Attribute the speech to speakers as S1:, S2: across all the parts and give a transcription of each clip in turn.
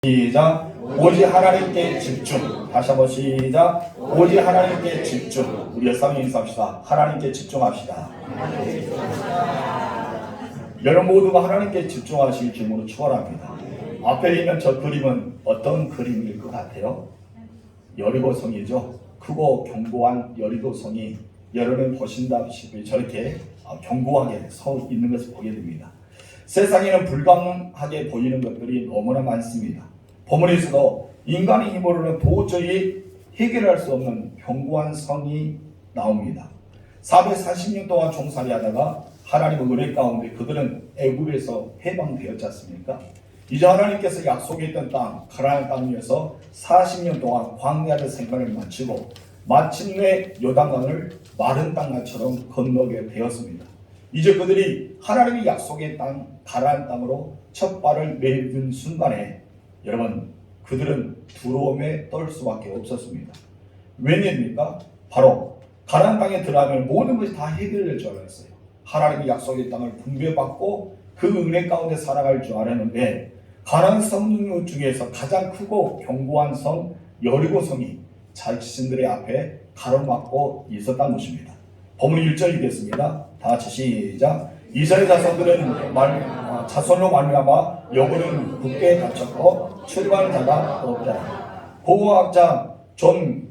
S1: 시작. 오직 하나님께 집중. 다시 한번 시작. 오직 하나님께 집중. 우리 열사님 인사합시다. 하나님께 집중합시다. 여러분 모두가 하나님께 집중하실 기분으로 축원합니다. 앞에 있는 저 그림은 어떤 그림일 것 같아요? 여리고성이죠. 크고 견고한 여리고성이 여러분 보신다시피 저렇게 견고하게 서 있는 것을 보게 됩니다. 세상에는 불가능하게 보이는 것들이 너무나 많습니다. 본문에서도 인간의 힘으로는 도저히 해결할 수 없는 견고한 성이 나옵니다. 440년 동안 종살이하다가 하나님의 은혜 가운데 그들은 애굽에서 해방되었지 않습니까? 이제 하나님께서 약속했던 땅, 가나안 땅에서 40년 동안 광야의 생활을 마치고 마침내 요단강을 마른 땅처럼 건너게 되었습니다. 이제 그들이 하나님의 약속의 땅, 가나안 땅으로 첫 발을 내딛은 순간에 여러분 그들은 두려움에 떨 수밖에 없었습니다. 왜냐입니까? 바로 가나안 땅에 들어가면 모든 것이 다 해결될 줄 알았어요. 하나님의 약속의 땅을 분배받고 그 은혜 가운데 살아갈 줄 알았는데 가나안 성 중에서 가장 크고 견고한 성 여리고성이 자신들의 앞에 가로막고 있었다는 것입니다. 본문 1절이겠습니다. 다 같이 시작. 이스라엘 자손들은 자손으로 말미암아 여부는 굳게 닫혔고 출발 자가 없더라. 고고학자 존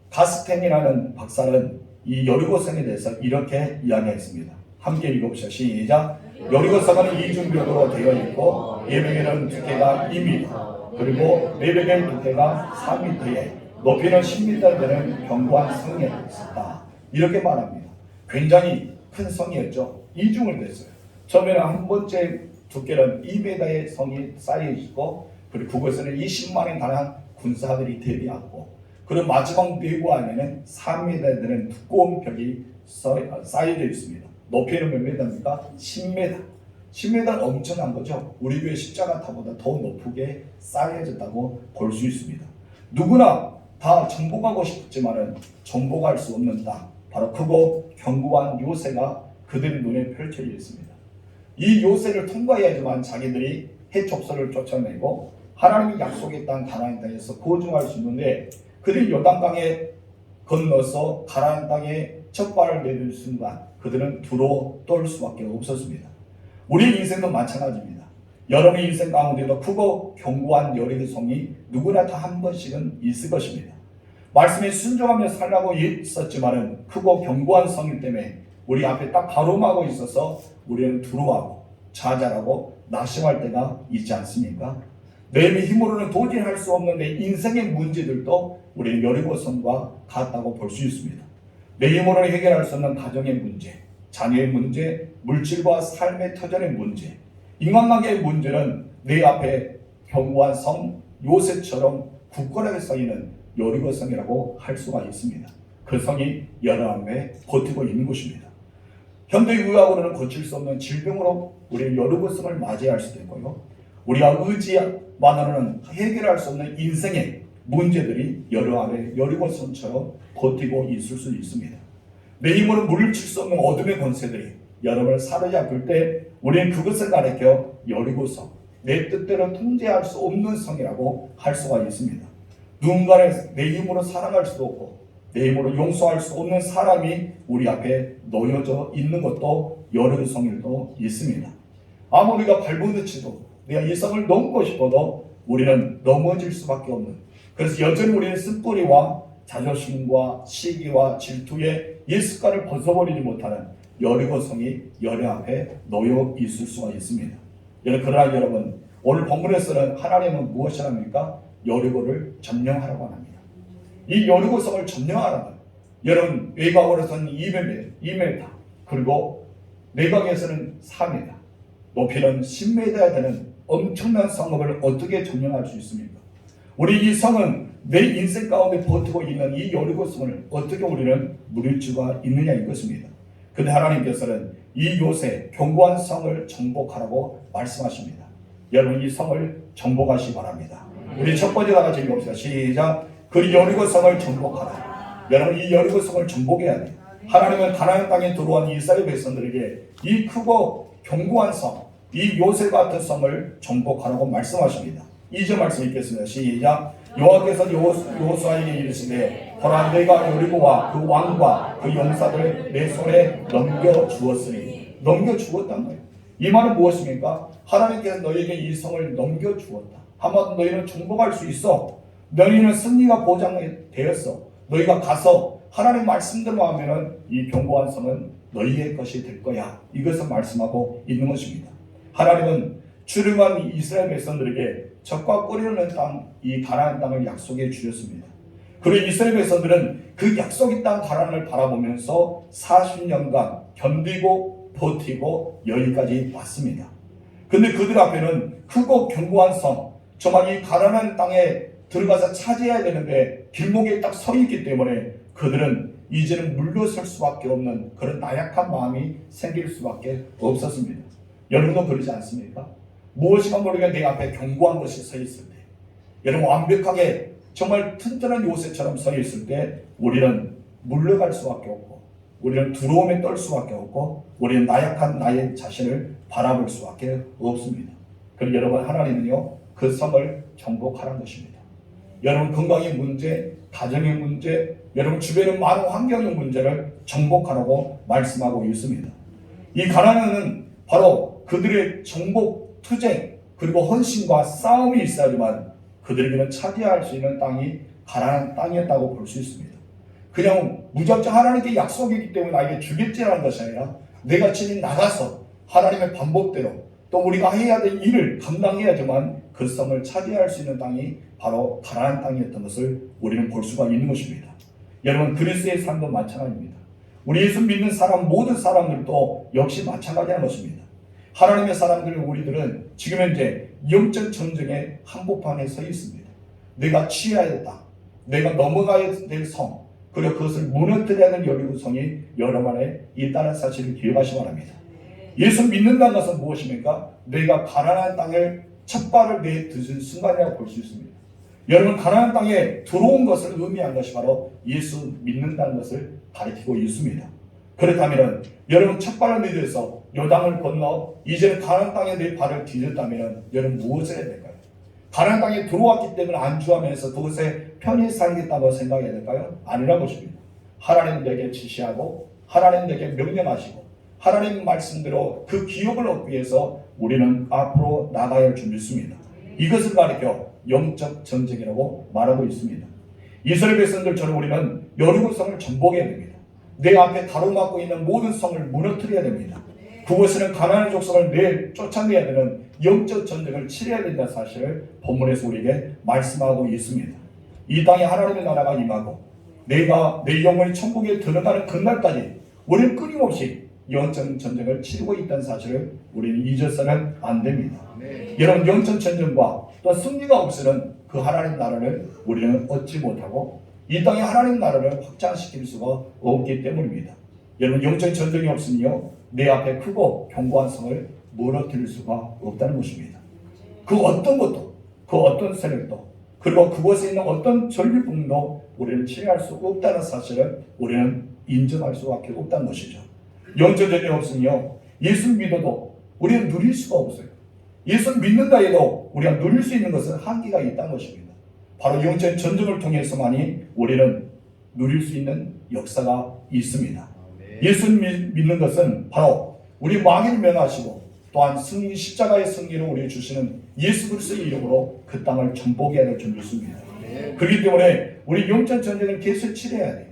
S1: 가스텐이라는 박사는 이 여리고성에 대해서 이렇게 이야기했습니다. 함께 읽어보시죠. 시작. 여리고성은 이중벽으로 되어 있고 예배계는 두께가 2m 그리고 내벽의 두께가 3m에 높이는 10m 되는 견고한 성에 있었다. 이렇게 말합니다. 굉장히 큰 성이었죠. 이중을 됐어요. 처음에는 한 번째 두께는 2m의 성이 쌓여 있고 그리고 그것에는 20만에 달한 군사들이 대비하고 그리고 마지막 내부 안에는 3m 되는 두꺼운 벽이 쌓여져 있습니다. 높이는 몇 m입니까? 10m. 10m는 엄청난 거죠. 우리 교회 십자가탑보다 더 높게 쌓여졌다고 볼 수 있습니다. 누구나 다 정복하고 싶지만은 정복할 수 없는 땅, 바로 크고 견고한 요새가 그들의 눈에 펼쳐져 있습니다. 이 요새를 통과해야지만 자기들이 해족서를 쫓아내고 하나님의 약속의 땅 가나안 땅에서 거주할 수 있는데 그들이 요단강에 건너서 가나안 땅에 첫 발을 내딛는 순간 그들은 두려워 떨 수밖에 없었습니다. 우리 인생도 마찬가지입니다. 여러분의 인생 가운데도 크고 견고한 여리고성이 누구나 다 한 번씩은 있을 것입니다. 말씀에 순종하며 살라고 있었지만은 크고 견고한 성일 때문에 우리 앞에 딱 가로막고 있어서 우리는 두려워하고 좌절하고 낙심할 때가 있지 않습니까? 내 힘으로는 도저히 할 수 없는 내 인생의 문제들도 우리는 여리고성과 같다고 볼 수 있습니다. 내 힘으로는 해결할 수 없는 가정의 문제, 자녀의 문제, 물질과 삶의 터전의 문제, 인간관계의 문제는 내 앞에 견고한 성 요새처럼 굳건하게 쌓이는 여리고성이라고 할 수가 있습니다. 그 성이 여러함에 버티고 있는 것입니다. 현대의학으로는 고칠 수 없는 질병으로 우리는 여리고성을 맞이할 수도 있고요. 우리가 의지만으로는 해결할 수 없는 인생의 문제들이 여러함에 여리고성처럼 버티고 있을 수 있습니다. 내 힘으로 물리칠 수 없는 어둠의 권세들이 여러분을 사로잡을 때 우리는 그것을 가리켜 여리고성, 내 뜻대로 통제할 수 없는 성이라고 할 수가 있습니다. 누군가를 내 힘으로 사랑할 수도 없고 내 힘으로 용서할 수 없는 사람이 우리 앞에 놓여져 있는 것도 여리고성일도 있습니다. 아무리 우리가 발버둥쳐도 내가 이 성을 넘고 싶어도 우리는 넘어질 수밖에 없는, 그래서 여전히 우리는 쓴뿌리와 자존심과 시기와 질투의 옛습관을 벗어버리지 못하는 여리고성이 여러 앞에 놓여 있을 수가 있습니다. 그러나 여러분 오늘 본문에서는 하나님은 무엇을 합니까? 여리고를 점령하라고 합니다. 이 여리고성을 점령하라는 여러분 외곽으로서는 2m 그리고 내곽에서는 4m 높이는 10m야 되는 엄청난 성읍을 어떻게 점령할 수 있습니까? 우리 이 성은 내 인생 가운데 버티고 있는 이 여리고성을 어떻게 우리는 누릴 수가 있느냐 이것입니다. 근데 하나님께서는 이 요새 견고한 성을 정복하라고 말씀하십니다. 여러분 이 성을 정복하시기 바랍니다. 우리 첫 번째 다 같이 읽어봅시다. 시작. 그 여리고성을 정복하라. 여러분 이 여리고성을 정복해야 돼요. 하나님은 가나안 땅에 들어온 이스라엘 백성들에게 이 크고 견고한 성, 이 요새 같은 성을 정복하라고 말씀하십니다. 2절 말씀 읽겠습니다. 시작. 여호와께서 여호수아에게 이르시되 보라 내가 여리고와 그 왕과 그 용사들을 내 손에 넘겨주었으니. 넘겨주었단 말이에요. 이 말은 무엇입니까? 하나님께서 너에게 이 성을 넘겨주었다. 한마디로 너희는 정복할 수 있어. 너희는 승리가 보장되었어. 너희가 가서 하나님 말씀대로 하면은 이 견고한 성은 너희의 것이 될 거야. 이것을 말씀하고 있는 것입니다. 하나님은 출애굽한 이스라엘 백성들에게 젖과 꿀이 흐르는 땅, 이 가나안 땅을 약속해 주셨습니다. 그리고 이스라엘 백성들은 그 약속의 땅 가나안을 바라보면서 40년간 견디고 버티고 여기까지 왔습니다. 근데 그들 앞에는 크고 견고한 성, 정말 이 가나안 땅에 들어가서 차지해야 되는데 길목에 딱 서 있기 때문에 그들은 이제는 물러설 수밖에 없는 그런 나약한 마음이 생길 수밖에 없었습니다. 여러분도 그러지 않습니까? 무엇인가 모르게 내 앞에 견고한 것이 서 있을 때, 여러분 완벽하게 정말 튼튼한 요새처럼 서 있을 때 우리는 물러갈 수밖에 없고, 우리는 두려움에 떨 수밖에 없고, 우리는 나약한 나의 자신을 바라볼 수밖에 없습니다. 그리고 여러분, 하나님은요 그 성을 정복하라는 것입니다. 여러분 건강의 문제, 가정의 문제, 여러분 주변의 많은 환경의 문제를 정복하라고 말씀하고 있습니다. 이 가나안은 바로 그들의 정복, 투쟁, 그리고 헌신과 싸움이 있어야지만 그들에게는 차지할 수 있는 땅이 가나안 땅이었다고 볼 수 있습니다. 그냥 무작정 하나님께 약속이기 때문에 나에게 주겠지라는 것이 아니라 내가 친히 나가서 하나님의 방법대로 또 우리가 해야 될 일을 감당해야지만 그 성을 차지할 수 있는 땅이 바로 가나안 땅이었던 것을 우리는 볼 수가 있는 것입니다. 여러분 그리스도의 삶도 마찬가지입니다. 우리 예수 믿는 사람 모든 사람들도 역시 마찬가지한 것입니다. 하나님의 사람들 우리들은 지금 현재 영적 전쟁의 한복판에 서 있습니다. 내가 취해야 될 땅, 내가 넘어가야 될 성, 그리고 그것을 무너뜨려야 될 여리고 성이 여러 안에 있다는 사실을 기억하시기 바랍니다. 예수 믿는다는 것은 무엇입니까? 내가 가나안 땅을 첫 발을 내딛은 순간이라고 볼 수 있습니다. 여러분 가나안 땅에 들어온 것을 의미한 것이 바로 예수 믿는다는 것을 가리키고 있습니다. 그렇다면 여러분 첫 발을 내딛어서 요단을 건너 이제는 가나안 땅에 내 발을 디뎠다면 여러분 무엇을 해야 될까요? 가나안 땅에 들어왔기 때문에 안주하면서 그곳에 편히 살겠다고 생각해야 될까요? 아니란 것입니다. 하나님 내게 지시하고 하나님 내게 명령하시고 하나님 말씀대로 그 기업을 얻기 위해서 우리는 앞으로 나가야 할 줄 믿습니다. 이것을 가리켜 영적 전쟁이라고 말하고 있습니다. 이스라엘 백성들처럼 우리는 여리고성을 정복해야 됩니다. 내 앞에 가로막고 있는 모든 성을 무너뜨려야 됩니다. 그곳에는 가나안 족속을 쫓아내야 되는 영적 전쟁을 치러야 된다는 사실을 본문에서 우리에게 말씀하고 있습니다. 이 땅에 하나님의 나라가 임하고 내가 내 영혼이 천국에 들어가는 그날까지 우리는 끊임없이 영적 전쟁을 치르고 있다는 사실을 우리는 잊어서는 안 됩니다. 여러분 영적 전쟁과 또 승리가 없이는 그 하나님 나라를 우리는 얻지 못하고 이 땅에 하나님 나라를 확장시킬 수가 없기 때문입니다. 여러분 영적 전쟁이 없으면요 내 앞에 크고 견고한 성을 무너뜨릴 수가 없다는 것입니다. 그 어떤 것도 그 어떤 세력도 그리고 그곳에 있는 어떤 전리품도 우리는 치료할 수 없다는 사실을 우리는 인정할 수밖에 없다는 것이죠. 영적 전쟁이 없으면요 예수 믿어도 우리는 누릴 수가 없어요. 예수 믿는다 해도 우리가 누릴 수 있는 것은 한계가 있다는 것입니다. 바로 영적 전쟁을 통해서만이 우리는 누릴 수 있는 역사가 있습니다. 예수 믿는 것은 바로 우리 마귀를 멸하시고 또한 승리, 십자가의 승리를 우리에게 주시는 예수 그리스도의 이름으로 그 땅을 정복해야 될 줄 믿습니다. 그렇기 때문에 우리 영적 전쟁을 계속 치러야 돼요.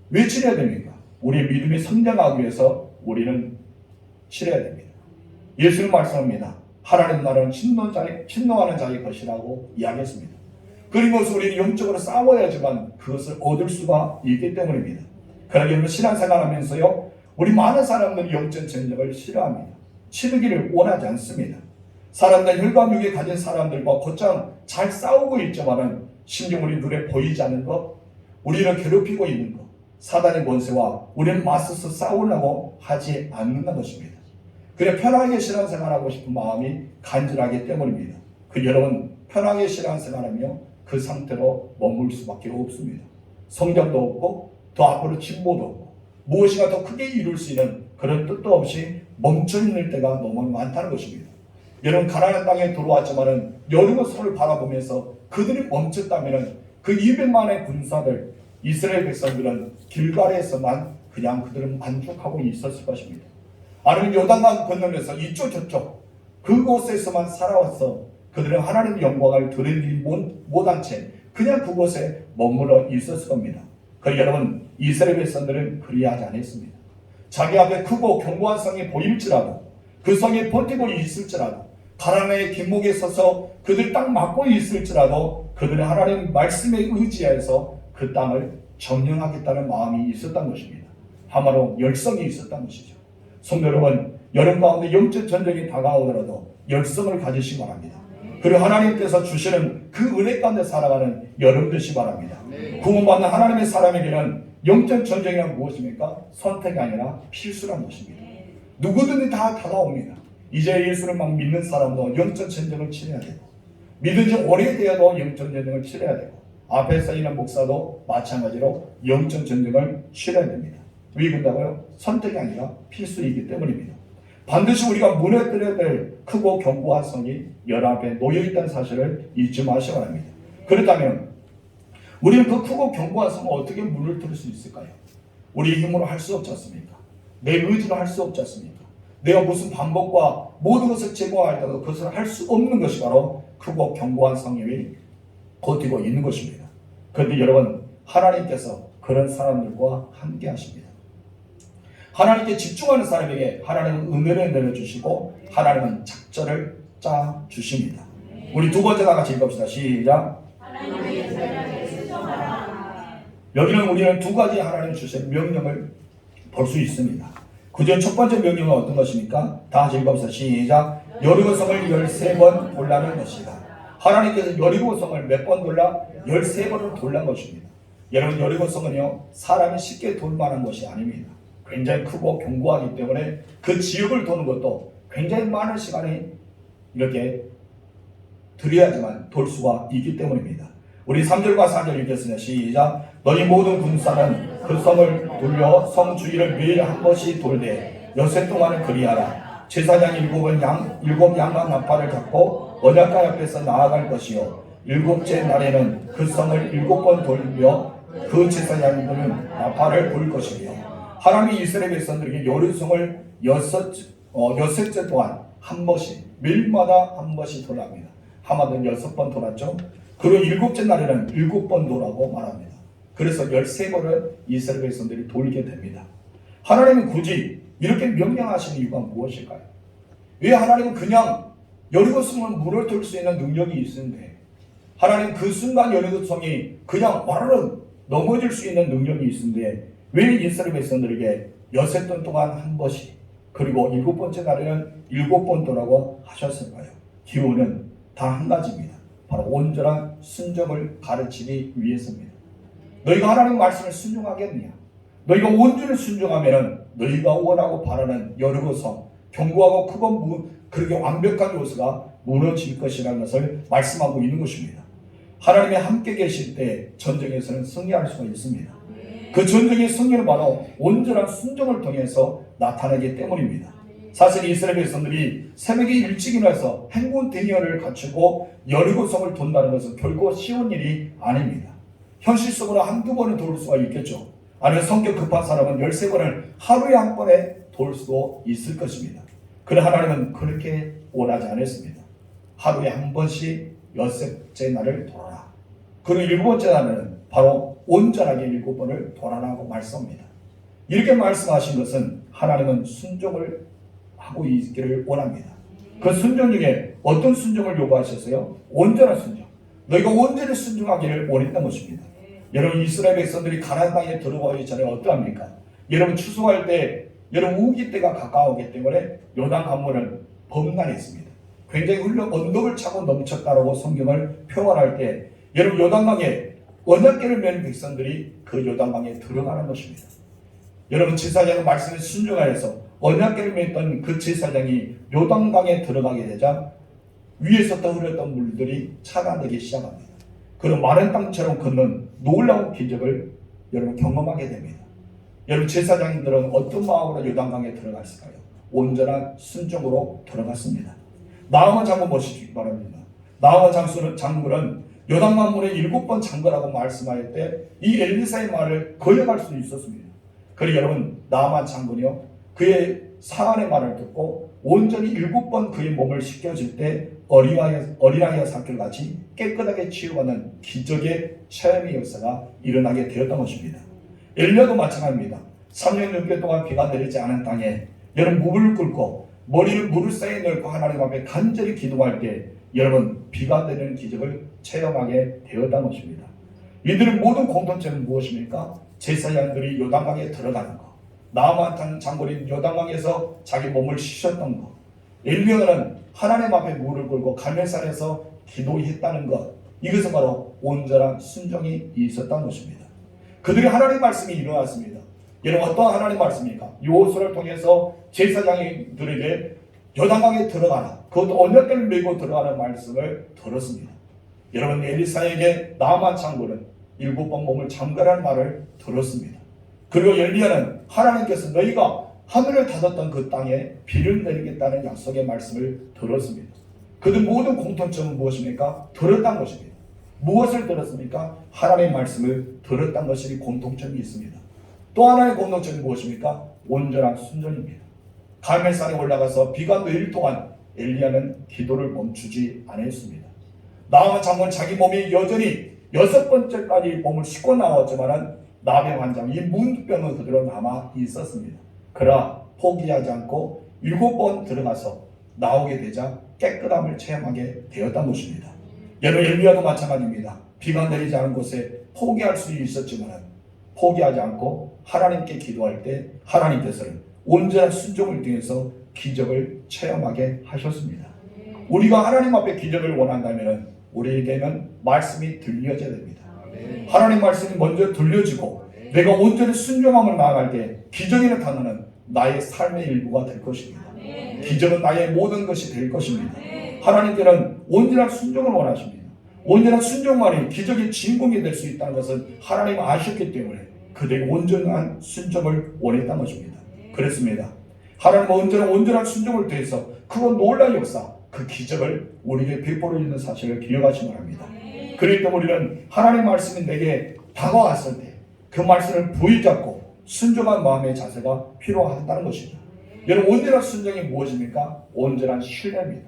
S1: 왜 치러야 됩니까? 우리의 믿음이 성장하기 위해서 우리는 치러야 됩니다. 예수는 말씀합니다. 하나님 나라는 침노하는 자의 것이라고 이야기했습니다. 그리고서 우리는 영적으로 싸워야지만 그것을 얻을 수가 있기 때문입니다. 그러기 신앙생활하면서요 우리 많은 사람들이 영적 전쟁을 싫어합니다. 치르기를 원하지 않습니다. 사람들 혈관육에 가진 사람들과 곧장 잘 싸우고 있지만은 심지어 우리 눈에 보이지 않는 것, 우리를 괴롭히고 있는 것, 사단의 권세와 우리는 맞서서 싸우려고 하지 않는다는 것입니다. 그래 편하게 신앙생활하고 싶은 마음이 간절하기 때문입니다. 그 여러분 편하게 신앙생활하며 그 상태로 머물 수밖에 없습니다. 성장도 없고 더 앞으로 진보도 없고 무엇인가 더 크게 이룰 수 있는 그런 뜻도 없이 멈춰있는 때가 너무 많다는 것입니다. 여러분 가나안 땅에 들어왔지만은 여리고성을 바라보면서 그들이 멈췄다면은 그 200만의 군사들 이스라엘 백성들은 길갈에서만 그냥 그들은 만족하고 있었을 것입니다. 아니면 요단강 건너면서 이쪽 저쪽 그곳에서만 살아왔어 그들은 하나님의 영광을 드리지 못한 채 그냥 그곳에 머물러 있었을 겁니다. 그러나 여러분 이스라엘 백성들은 그리하지 않았습니다. 자기 앞에 크고 견고한 성이 보일지라도 그 성에 버티고 있을지라도 가나안의 길목에 서서 그들 땅 막고 있을지라도 그들은 하나님 말씀에 의지해서 그 땅을 점령하겠다는 마음이 있었던 것입니다. 하마로 열성이 있었던 것이죠. 성도 여러분, 여름 가운데 영적 전쟁이 다가오더라도 열성을 가지시기 바랍니다. 그리고 하나님께서 주시는 그 은혜 가운데 살아가는 여러분 되시기 바랍니다. 구원받는 하나님의 사람에게는 영적 전쟁이란 무엇입니까? 선택이 아니라 필수란 것입니다. 누구든지 다 다가옵니다. 이제 예수를 막 믿는 사람도 영적 전쟁을 치러야 되고 믿은 지 오래되어도 영적 전쟁을 치러야 되고 앞에 서 있는 목사도 마찬가지로 영적 전쟁을 치러야 됩니다. 왜 그런다고요? 선택이 아니라 필수이기 때문입니다. 반드시 우리가 무너뜨려야 될 크고 견고한 성이 연합에 놓여있다는 사실을 잊지 마시기 바랍니다. 그렇다면 우리는 그 크고 견고한 성을 어떻게 무너뜨릴 수 있을까요? 우리 힘으로 할 수 없지 않습니까? 내 의지로 할 수 없지 않습니까? 내가 무슨 방법과 모든 것을 제공하더라도 그것을 할 수 없는 것이 바로 크고 견고한 성이 버티고 있는 것입니다. 그런데 여러분 하나님께서 그런 사람들과 함께 하십니다. 하나님께 집중하는 사람에게 하나님은 은혜를 내려주시고 하나님은 작전을 짜주십니다. 우리 두 번째 다 같이 읽읍시다. 시작. 여기는 우리는 두 가지 하나님 주신 명령을 볼 수 있습니다. 그중 첫 번째 명령은 어떤 것입니까? 다 같이 읽읍시다. 시작. 여리고성을 13번 돌라는 것이다. 하나님께서 여리고성을 몇 번 돌라? 13번을 돌란 것입니다. 여러분 여리고성은요 사람이 쉽게 돌 만한 것이 아닙니다. 굉장히 크고 견고하기 때문에 그 지역을 도는 것도 굉장히 많은 시간이 이렇게 들여야지만 돌 수가 있기 때문입니다. 우리 3절과 4절 읽겠습니다. 시작. 너희 모든 군사는 그 성을 돌려 성 주위를 매일 한 번씩 돌되 여세 동안은 그리하라. 제사장 일곱 양과 나팔을 잡고 언약궤 앞에서 나아갈 것이요 일곱째 날에는 그 성을 7번 돌며 그 제사장들은 나팔을 불 것이며 하나님이 이스라엘 백성들에게 여리고성을 여섯째 동안 한 번씩 매일마다 한 번씩 돌아갑니다. 하마는 6번 돌았죠. 그리고 7째 날에는 7번 도라고 말합니다. 그래서 13번을 이스라엘 백성들이 돌게 됩니다. 하나님은 굳이 이렇게 명령하시는 이유가 무엇일까요? 왜 하나님은 그냥 여리고성을 무너뜨릴 수 있는 능력이 있는데 하나님 그 순간 여리고성이 그냥 와르르 넘어질 수 있는 능력이 있는데 왜 이스라엘 백성들에게 6번 동안 한 번씩 그리고 7번째 날에는 7번 도라고 하셨을까요? 기호는 다 한 가지입니다. 바로 온전한 순종을 가르치기 위해서입니다. 너희가 하나님 말씀을 순종하겠느냐? 너희가 온전히 순종하면 너희가 원하고 바라는 여리고성 견고하고 크고 그렇게 완벽한 요소가 무너질 것이라는 것을 말씀하고 있는 것입니다. 하나님이 함께 계실 때 전쟁에서는 승리할 수가 있습니다. 그 전쟁의 승리는 바로 온전한 순종을 통해서 나타나기 때문입니다. 사실 이스라엘 백성들이 새벽에 일찍 일어나서 행군 대여를 갖추고 여리고성을 돈다는 것은 결코 쉬운 일이 아닙니다. 현실 속으로 한두 번은 돌 수가 있겠죠. 아니면 성격 급한 사람은 13번을 하루에 한 번에 돌 수도 있을 것입니다. 그러나 하나님은 그렇게 원하지 않았습니다. 하루에 한 번씩 6째 날을 돌아라. 그리고 7번째 날에는 바로 온전하게 7번을 돌아라고 말씀합니다. 이렇게 말씀하신 것은 하나님은 순종을 하고 있기를 원합니다. 그 순종 중에 어떤 순종을 요구하셨어요? 온전한 순종. 너희가 온전히 순종하기를 원했던 것입니다. 여러분 이스라엘 백성들이 가나안 땅에 들어가기 전에 어떠합니까? 여러분 추수할 때 여러분 우기 때가 가까우기 때문에 요단 강물은 범람했습니다. 굉장히 언덕을 차고 넘쳤다라고 성경을 표현할 때 여러분 요단강에 언약궤를 맨 백성들이 그 요단강에 들어가는 것입니다. 여러분 제사장의 말씀에 순종하여서 언약궤를 맸던 그 제사장이 요단강에 들어가게 되자 위에서부터 흐르던 물들이 차가되기 시작합니다. 그런 마른 땅처럼 걷는 놀라운 기적을 여러분 경험하게 됩니다. 여러분 제사장들은 어떤 마음으로 요단강에 들어갔을까요? 온전한 순종으로 들어갔습니다. 나아만 장군 보시기 바랍니다. 나아만 장군은 요단 만문에 7번 잠그라고 말씀할 때 이 엘리사의 말을 거역할 수 있었습니다. 그리고 여러분, 나아만 장군이요, 그의 사안의 말을 듣고 온전히 7번 그의 몸을 씻겨줄 때 어린아이와 사결같이 깨끗하게 치유받는 기적의 체험의 역사가 일어나게 되었던 것입니다. 엘리야도 마찬가지입니다. 3년 6개월 동안 비가 내리지 않은 땅에 여러분, 무릎을 꿇고 머리를 무릎 사이에 넣고 하나님 앞에 간절히 기도할 때 여러분, 비가 내리는 기적을 체험하게 되었던 것입니다. 이들은 모든 공통점은 무엇입니까? 제사장들이 요단강에 들어가는 것, 나아만 장군이 요단강에서 자기 몸을 씻었던 것, 엘리야는 하나님 앞에 무릎을 꿇고 갈멜산에서 기도했다는 것, 이것은 바로 온전한 순종이 있었던 것입니다. 그들이 하나님 말씀이 일어났습니다. 여러분, 어떠한 하나님 말씀입니까? 여호수아를 통해서 제사장들에게 요단강에 들어가라, 그것도 언약궤를 메고 들어가는 말씀을 들었습니다. 여러분, 엘리사에게 나아만 장군은 7번 몸을 잠가라는 말을 들었습니다. 그리고 엘리야는 하나님께서 너희가 하늘을 닫았던 그 땅에 비를 내리겠다는 약속의 말씀을 들었습니다. 그들 모든 공통점은 무엇입니까? 들었던 것입니다. 무엇을 들었습니까? 하나님의 말씀을 들었던 것이 공통점이 있습니다. 또 하나의 공통점이 무엇입니까? 온전한 순종입니다. 갈멜산에 올라가서 비가 내릴 동안 엘리야는 기도를 멈추지 않았습니다. 나아만 장군은 자기 몸이 여전히 6번째까지 몸을 씻고 나왔지만 나병 환장, 이 문병은 그대로 남아 있었습니다. 그러나 포기하지 않고 7번 들어가서 나오게 되자 깨끗함을 체험하게 되었던 것입니다. 여러분, 엘리야도 마찬가지입니다. 비가 내리지 않은 곳에 포기할 수 있었지만 포기하지 않고 하나님께 기도할 때 하나님께서는 온전한 순종을 통해서 기적을 체험하게 하셨습니다. 우리가 하나님 앞에 기적을 원한다면 우리에게는 말씀이 들려져야 됩니다. 하나님 말씀이 먼저 들려지고 내가 온전히 순종함을 나아갈 때 기적이 나타나는 나의 삶의 일부가 될 것입니다. 기적은 나의 모든 것이 될 것입니다. 하나님께는 온전한 순종을 원하십니다. 온전한 순종만이 기적의 주인공이 될 수 있다는 것은 하나님 아셨기 때문에 그들의 온전한 순종을 원했던 것입니다. 그렇습니다. 하나님은 온전한 순종을 통해서 그 놀라운 역사, 그 기적을 우리에게 베풀어 주는 사실을 기억하시기 바랍니다. 그럴 때 우리는 하나님의 말씀이 내게 다가왔을 때 그 말씀을 부여잡고 순종한 마음의 자세가 필요하다는 것이죠. 여러분, 온전한 순종이 무엇입니까? 온전한 신뢰입니다.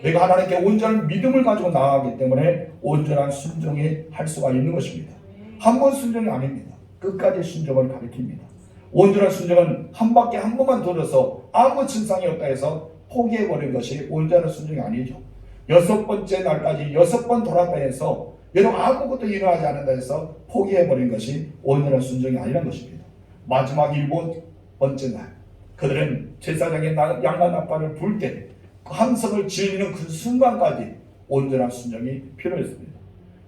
S1: 내가 하나님께 온전한 믿음을 가지고 나아가기 때문에 온전한 순종이 할 수가 있는 것입니다. 한 번 순종이 아닙니다. 끝까지 순종을 가리킵니다. 온전한 순종은 한 바퀴 한 번만 돌아서 아무 증상이 없다 해서 포기해버린 것이 온전한 순종이 아니죠. 6번째 날까지 6번 돌았다 해서 여러분 아무것도 일어나지 않는다 해서 포기해버린 것이 온전한 순종이 아니라는 것입니다. 마지막 7번째 날 그들은 제사장의 양과 나팔을 불 때 함성을 지르는 그 순간까지 온전한 순종이 필요했습니다.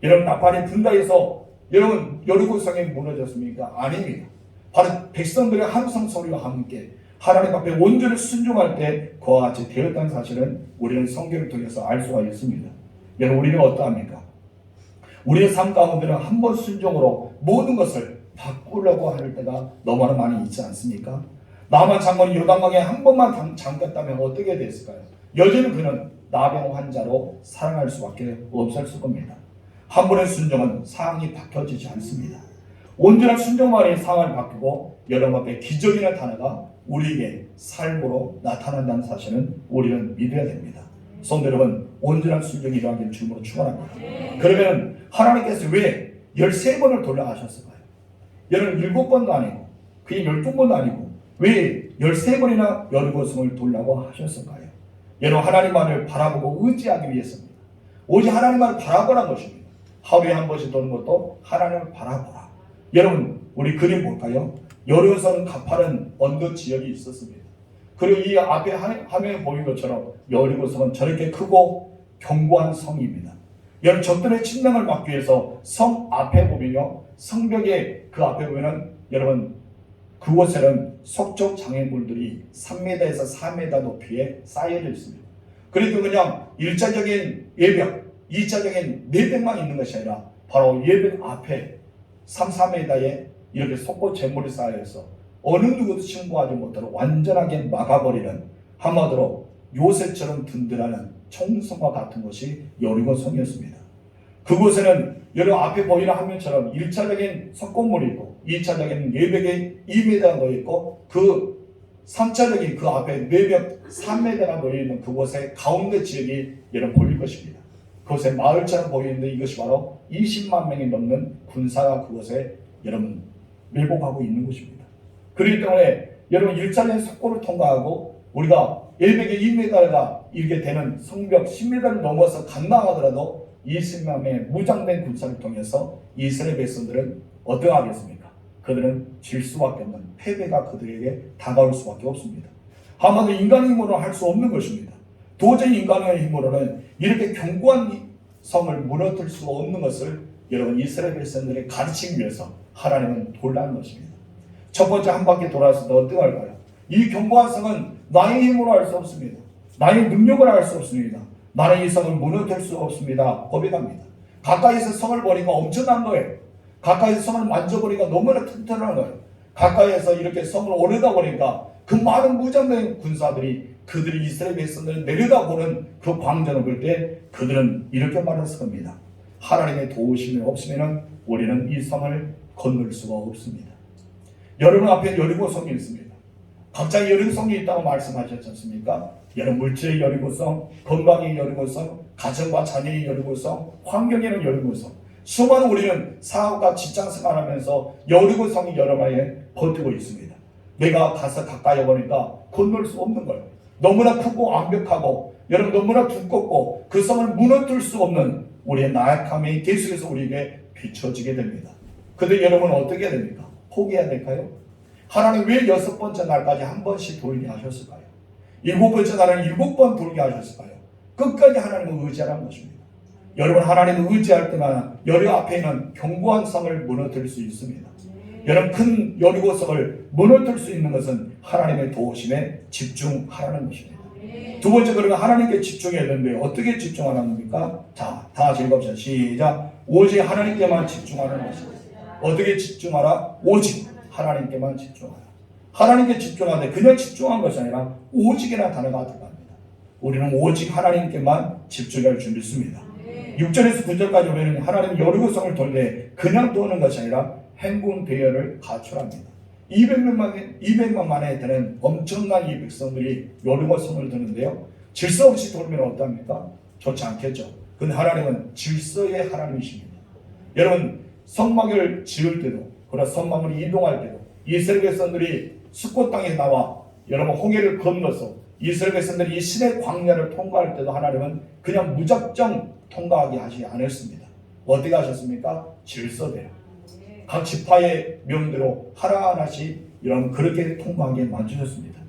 S1: 여러분, 나팔이 분다 해서 여러분 여리고성이 무너졌습니까? 아닙니다. 바로 백성들의 함성 소리와 함께 하나님 앞에 온전히 순종할 때 그와 같이 되었다는 사실은 우리는 성경을 통해서 알 수가 있습니다. 여러분, 우리는 어떠합니까? 우리의 삶 가운데는 한 번 순종으로 모든 것을 바꾸려고 할 때가 너무나 많이 있지 않습니까? 나아만 장군이 요단강에 한 번만 잠갔다면 어떻게 됐을까요? 여전히 그는 나병 환자로 살아날 수밖에 없었을 겁니다. 한 번의 순종은 상황이 바뀌어지지 않습니다. 온전한 순종만이 상황을 바꾸고 여러분 앞에 기적이 나타나가 우리에게 삶으로 나타난다는 사실은 우리는 믿어야 됩니다. 성도 여러분, 온전한 순종이 일어나기를 주님으로 축원합니다. 그러면 하나님께서 왜 13번을 돌아가셨을까요? 여러분 7번도 아니고 그게 12번도 아니고 왜 13번이나 여리고성을 돌라고 하셨을까요? 여러분, 하나님만을 바라보고 의지하기 위해서입니다. 오직 하나님만을 바라보라는 것입니다. 하루에 한 번씩 도는 것도 하나님을 바라보라. 여러분, 우리 그림 볼까요? 여리고성 가파른 언덕 지역이 있었습니다. 그리고 이 앞에 화면에 보이는 것처럼 여리고성은 저렇게 크고 견고한 성입니다. 여러분, 적들의 침략을 막기 위해서 성 앞에 보면요, 성벽의 그 앞에 보면은 여러분 그곳에는 석족 장애물들이 3m에서 4m 높이에 쌓여져 있습니다. 그래도 그냥 1차적인 예벽, 2차적인 내벽만 있는 것이 아니라 바로 예벽 앞에 3, 4m에 이렇게 석고 재물이 쌓여서 어느 누구도 침공하지 못하도록 완전하게 막아버리는, 한마디로 요새처럼 든든한 총성과 같은 것이 여리고성이었습니다. 그곳에는 여러분 앞에 보이는 화면처럼 1차적인 석고물이 있고 2차적인 외벽에 2m가 놓여 있고 그 3차적인 그 앞에 외벽 3m가 놓여 있는 그곳의 가운데 지역이 여러분 보일 것입니다. 그곳에 마을처럼 보이는데 이것이 바로 20만 명이 넘는 군사가 그곳에 여러분 밀복하고 있는 곳입니다. 그렇기 때문에 여러분 1차적인 석고를 통과하고 우리가 외벽에 2m가 이렇게 되는 성벽 10m를 넘어서 간다 하더라도 20만 명의 무장된 군사를 통해서 이스라엘 백성들은 어떠하겠습니까? 그들은 질 수밖에 없는 패배가 그들에게 다가올 수밖에 없습니다. 한마디로 인간의 힘으로 할 수 없는 것입니다. 도저히 인간의 힘으로는 이렇게 견고한 성을 무너뜨릴 수 없는 것을 여러분 이스라엘 백성들의 가르치기 위해서 하나님은 돌라는 것입니다. 첫 번째 한 바퀴 돌아서도 어떠할까요? 이 견고한 성은 나의 힘으로 할 수 없습니다. 나의 능력으로 할 수 없습니다. 나는 이 성을 무너뜨릴 수 없습니다. 고백합니다. 가까이서 성을 보니까 엄청난 거예요. 가까이서 성을 만져보니까 너무나 튼튼한 거예요. 가까이에서 이렇게 성을 오려다보니까 그 많은 무장된 군사들이 그들이 이스라엘 백성들을 내려다보는 그 광전을 볼 때 그들은 이렇게 말했을 겁니다. 하나님의 도우심이 없으면 우리는 이 성을 건널 수가 없습니다. 여러분 앞에 여리고성이 있습니다. 각자 여리고성이 있다고 말씀하셨지 않습니까? 여러분 물질의 여리고성, 건강의 여리고성, 가정과 자녀의 여리고성, 환경에는 여리고성. 수많은 우리는 사업과 직장 생활하면서 여리고성이 여러 가지에 버티고 있습니다. 내가 가서 가까이 보니까 건널 수 없는 거예요. 너무나 크고 완벽하고 여러분 너무나 두껍고 그 성을 무너뜨릴 수 없는 우리의 나약함이 계속해서 우리에게 비춰지게 됩니다. 근데 여러분은 어떻게 해야 됩니까? 포기해야 될까요? 하나님 왜 6번째 날까지 한 번씩 돌게 하셨을까요? 7번째 날은 7번 돌게 하셨을까요? 끝까지 하나님을 의지하라는 것입니다. 여러분 하나님을 의지할 때마다 여리고 앞에 있는 견고한 성을 무너뜨릴 수 있습니다. 여러분 큰 여리고성을 무너뜨릴 수 있는 것은 하나님의 도우심에 집중하라는 것입니다. 두 번째 그러면 하나님께 집중해야 되는데 어떻게 집중하라는 겁니까? 자, 다 같이 읽어보자. 시작. 오직 하나님께만 집중하는 것입니다. 어떻게 집중하라? 오직 하나님께만 집중하라. 하나님께 집중하되 그냥 집중한 것이 아니라 오직이라는 단어가 들어갑니다. 우리는 오직 하나님께만 집중할 줄 믿습니다. 6절에서 9절까지 우리는 하나님 여리고성을 돌되 그냥 도는 것이 아니라 행군 대열을 갖추랍니다. 200만 만에 드는 엄청난 이 백성들이 여리고성을 드는데요. 질서 없이 돌면 어떡합니까? 좋지 않겠죠. 근데 하나님은 질서의 하나님이십니다. 여러분 성막을 지을 때도 그리고 성막을 이동할 때도 이스라엘 백성들이 숫꽃 땅에 나와 여러분 홍해를 건너서 이스라엘 백성들이 이 시내 광야를 통과할 때도 하나님은 그냥 무작정 통과하게 하지 않았습니다. 어떻게 하셨습니까? 질서대로 각 지파의 명대로 하나하나씩 이런 그렇게 통과하게 만드셨습니다.